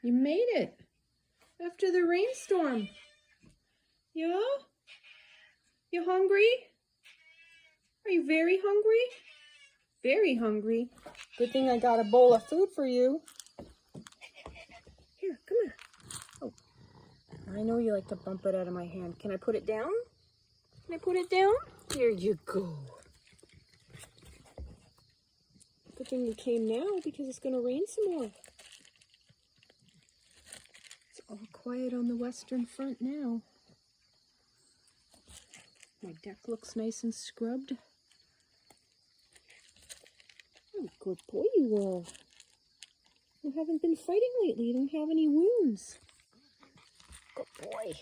You made it after the rainstorm. Yeah? You hungry? Are you very hungry? Very hungry. Good thing I got a bowl of food for you. Here, come here. Oh, I know you like to bump it out of my hand. Can I put it down? Can I put it down? There you go. Good thing you came now because it's going to rain some more. It's all quiet on the western front now. My deck looks nice and scrubbed. Oh, good boy you are. You haven't been fighting lately. You don't have any wounds. Good boy.